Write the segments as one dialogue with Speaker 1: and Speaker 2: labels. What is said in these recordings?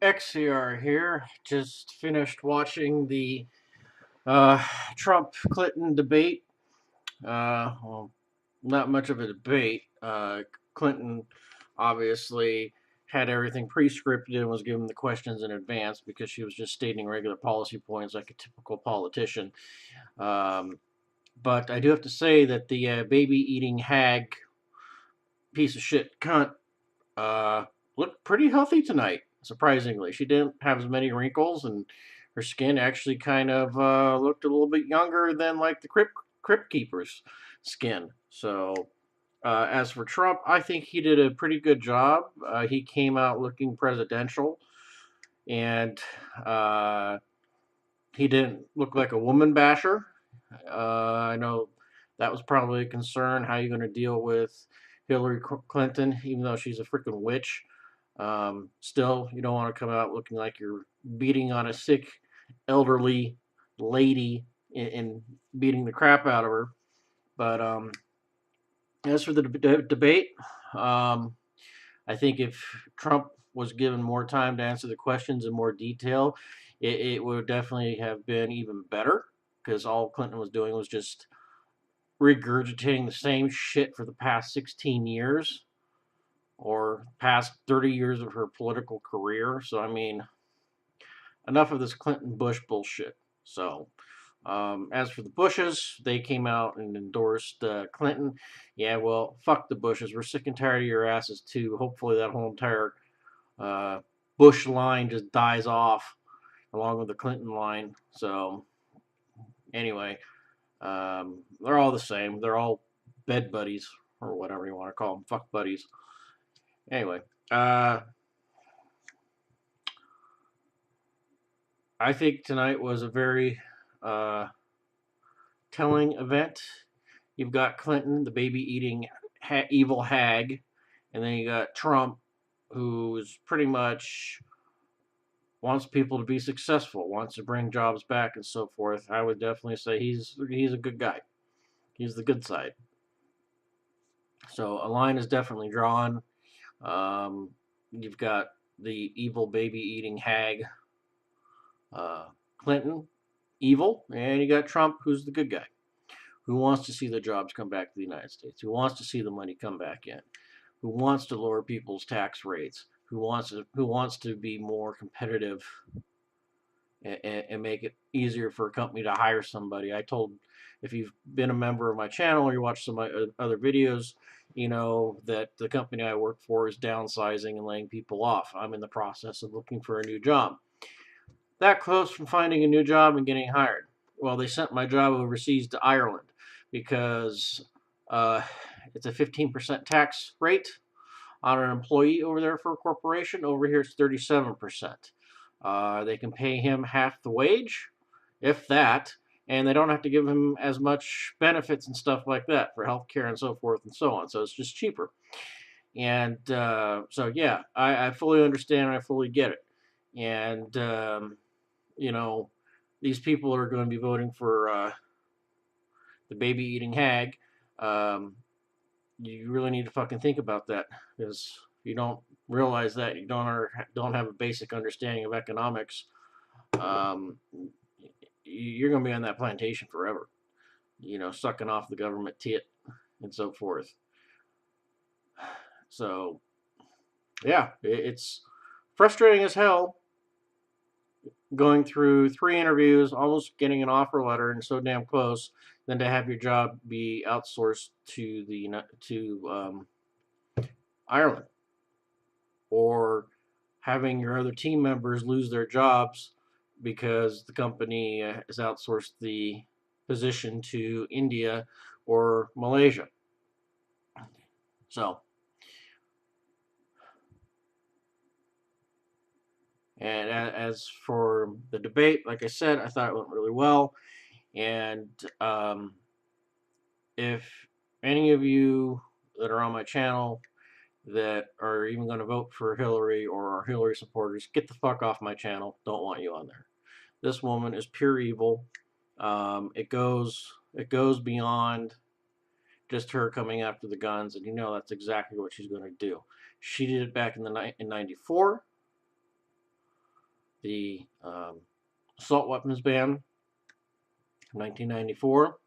Speaker 1: XCR here. Just finished watching the uh, Trump Clinton debate. Well, not much of a debate. Clinton obviously had everything pre scripted and was given the questions in advance because she was just stating regular policy points like a typical politician. Um, but I do have to say that the baby eating hag piece of shit cunt uh, looked pretty healthy tonight. Surprisingly, she didn't have as many wrinkles, and her skin actually kind of looked a little bit younger than like the crypt keeper's skin. So, as for Trump, I think he did a pretty good job. He came out looking presidential, and uh, he didn't look like a woman basher. I know that was probably a concern. How are you going to deal with Hillary Clinton, even though she's a freaking witch? Still, you don't want to come out looking like you're beating on a sick, elderly lady and beating the crap out of her. But as for the debate, um, I think if Trump was given more time to answer the questions in more detail, it would definitely have been even better because all Clinton was doing was just regurgitating the same shit for the past 16 years or past 30 years of her political career. So, I mean, enough of this Clinton Bush bullshit. So, as for the Bushes, they came out and endorsed Clinton. Yeah, well, fuck the Bushes. We're sick and tired of your asses, too. Hopefully, that whole entire uh, Bush line just dies off along with the Clinton line. So, anyway, they're all the same. They're all bed buddies or whatever you want to call them. Fuck buddies. Anyway, uh, I think tonight was a very uh, telling event. You've got Clinton, the baby eating evil hag, and then you got Trump, who's pretty much wants people to be successful, wants to bring jobs back, and so forth. I would definitely say he's a good guy. He's the good side. So a line is definitely drawn. Um, you've got the evil baby eating hag, uh, Clinton, evil, and you got Trump, who's the good guy, who wants to see the jobs come back to the United States, who wants to see the money come back in, who wants to lower people's tax rates, who wants to be more competitive and make it easier for a company to hire somebody. I told, if you've been a member of my channel or you watch some of my other videos, you know that the company I work for is downsizing and laying people off. I'm in the process of looking for a new job. That close from finding a new job and getting hired. Well, they sent my job overseas to Ireland because uh, it's a 15% tax rate on an employee over there for a corporation. Over here, it's 37%. They can pay him half the wage, if that, and they don't have to give him as much benefits and stuff like that for healthcare and so forth and so on. So it's just cheaper. And so, yeah, I fully understand and I fully get it. And, you know, these people are going to be voting for the baby eating hag. Um, you really need to fucking think about that because if you don't realize that you don't have a basic understanding of economics, um, you're going to be on that plantation forever. You know, sucking off the government tit and so forth. So yeah, it's frustrating as hell going through 3 interviews, almost getting an offer letter, and so damn close, than to have your job be outsourced to Ireland, or having your other team members lose their jobs because the company has outsourced the position to India or Malaysia. So, and as for the debate, like I said, I thought it went really well. And if any of you that are on my channel that are even going to vote for Hillary or are Hillary supporters, get the fuck off my channel. Don't want you on there. This woman is pure evil. It goes beyond just her coming after the guns, and you know that's exactly what she's going to do. She did it back in '94. the assault weapons ban from 1994.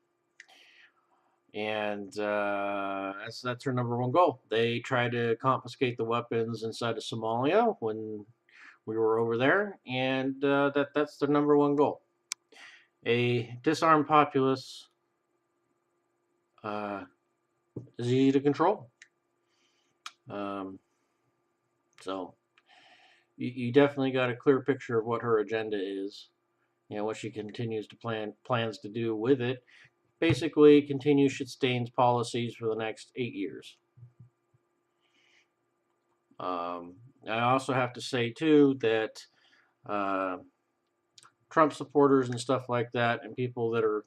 Speaker 1: And that's her number one goal. They tried to confiscate the weapons inside of Somalia when we were over there, and that's their number one goal. A disarmed populace is easy to control. So you definitely got a clear picture of what her agenda is, what she continues to plans to do with it. Basically, continue Stain's policies for the next 8 years. I also have to say too that Trump supporters and stuff like that, and people that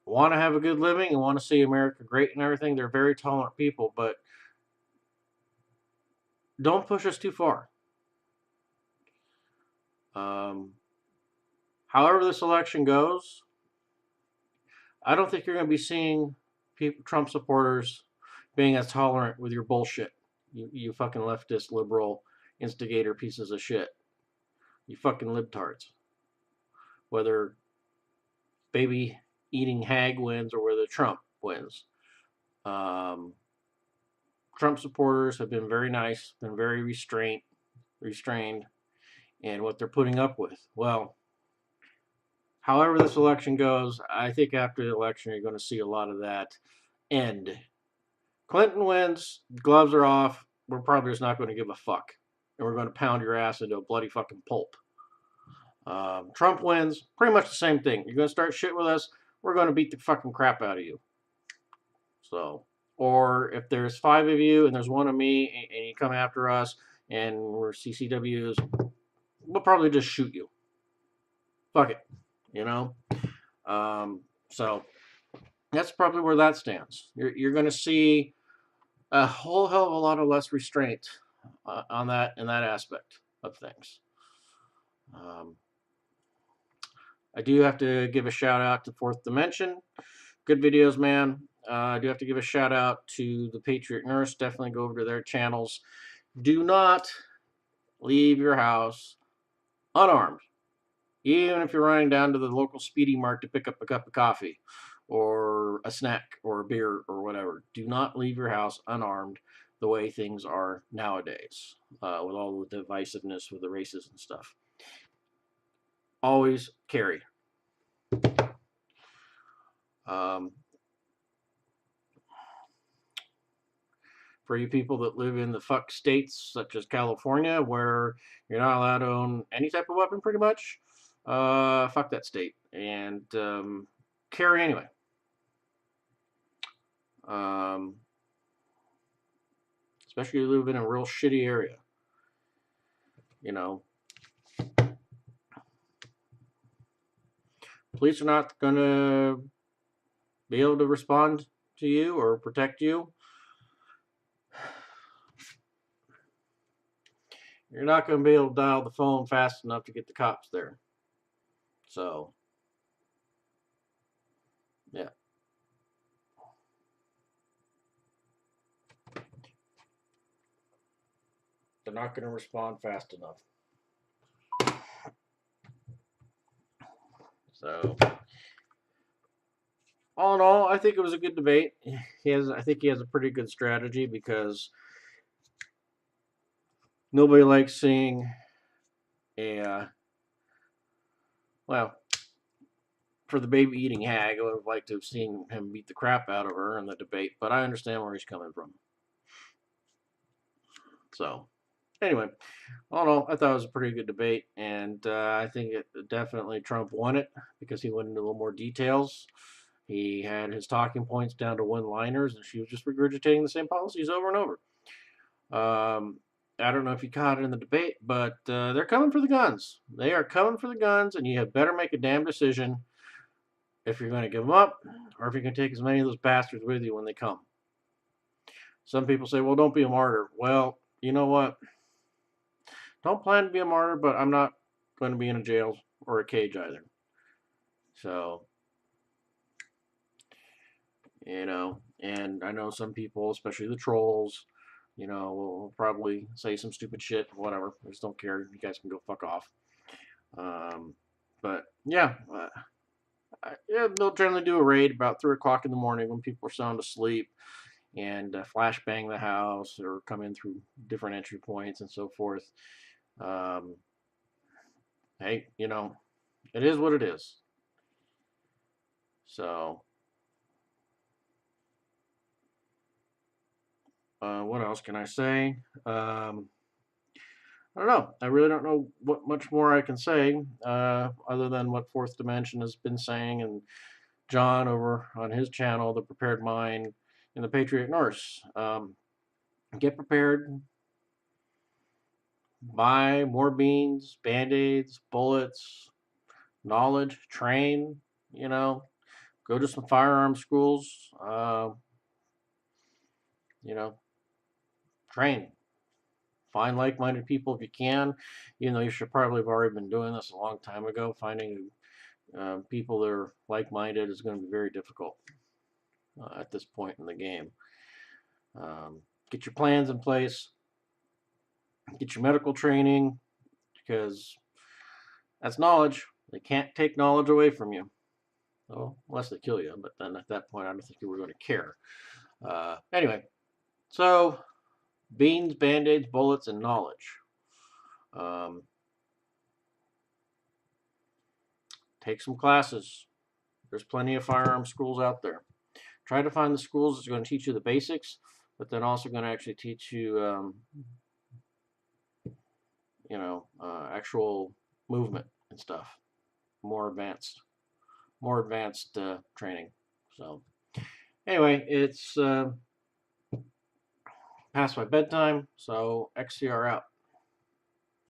Speaker 1: want to have a good living and want to see America great and everything, they're very tolerant people, but don't push us too far. However this election goes, I don't think you're going to be seeing Trump supporters being as tolerant with your bullshit. You fucking leftist, liberal, instigator pieces of shit. You fucking libtards. Whether baby eating hag wins or whether Trump wins. Trump supporters have been very nice, been very restrained in what they're putting up with. Well, however this election goes, I think after the election you're going to see a lot of that end. Clinton wins, gloves are off, we're probably just not going to give a fuck. And we're going to pound your ass into a bloody fucking pulp. Trump wins, pretty much the same thing. You're going to start shit with us, we're going to beat the fucking crap out of you. So, or if there's 5 of you and there's 1 of me and you come after us and we're CCWs, we'll probably just shoot you. Fuck it, So that's probably where that stands. You're going to see a whole hell of a lot of less restraint on that in that aspect of things. I do have to give a shout out to Fourth Dimension. Good videos, man. I do have to give a shout out to the Patriot Nurse. Definitely go over to their channels. Do not leave your house unarmed. Even if you're running down to the local Speedy Mart to pick up a cup of coffee or a snack or a beer or whatever. Do not leave your house unarmed the way things are nowadays with all the divisiveness with the races and stuff. Always carry. For you people that live in the fuck states such as California where you're not allowed to own any type of weapon pretty much, fuck that state and carry anyway. Especially if you live in a real shitty area. Police are not going to be able to respond to you or protect you. You're not going to be able to dial the phone fast enough to get the cops there. So, yeah. They're not going to respond fast enough. So, all in all, I think it was a good debate. I think he has a pretty good strategy because nobody likes seeing for the baby eating hag, I would have liked to have seen him beat the crap out of her in the debate, but I understand where he's coming from. So, anyway, all in all, I thought it was a pretty good debate, and I think definitely Trump won it because he went into a little more details. He had his talking points down to one-liners, and she was just regurgitating the same policies over and over. I don't know if you caught it in the debate, but they're coming for the guns. They are coming for the guns, and you had better make a damn decision if you're going to give them up or if you can take as many of those bastards with you when they come. Some people say, well, don't be a martyr. Well, you know what? Don't plan to be a martyr, but I'm not going to be in a jail or a cage either. So, and I know some people, especially the trolls, You know, we'll probably say some stupid shit, whatever. I just don't care. You guys can go fuck off. But yeah, yeah, they'll generally do a raid about 3 o'clock in the morning when people are sound asleep, and flashbang the house or come in through different entry points and so forth. Um, hey, you know, it is what it is. So, what else can I say? I don't know. I really don't know what much more I can say other than what Fourth Dimension has been saying, and John over on his channel, The Prepared Mind and the Patriot Nurse. Get prepared. Buy more beans, band-aids, bullets, knowledge, train, you know, go to some firearm schools, you know, train. Find like-minded people if you can. You know, you should probably have already been doing this a long time ago. Finding people that are like-minded is going to be very difficult at this point in the game. Get your plans in place. Get your medical training, because that's knowledge. They can't take knowledge away from you. Well, unless they kill you, but then at that point, I don't think you were going to care. Anyway, so beans, band-aids, bullets, and knowledge. Take some classes. There's plenty of firearm schools out there. Try to find the schools that's going to teach you the basics, but then also going to actually teach you, you know, actual movement and stuff. More advanced training. So anyway, it's past my bedtime, so XCR out.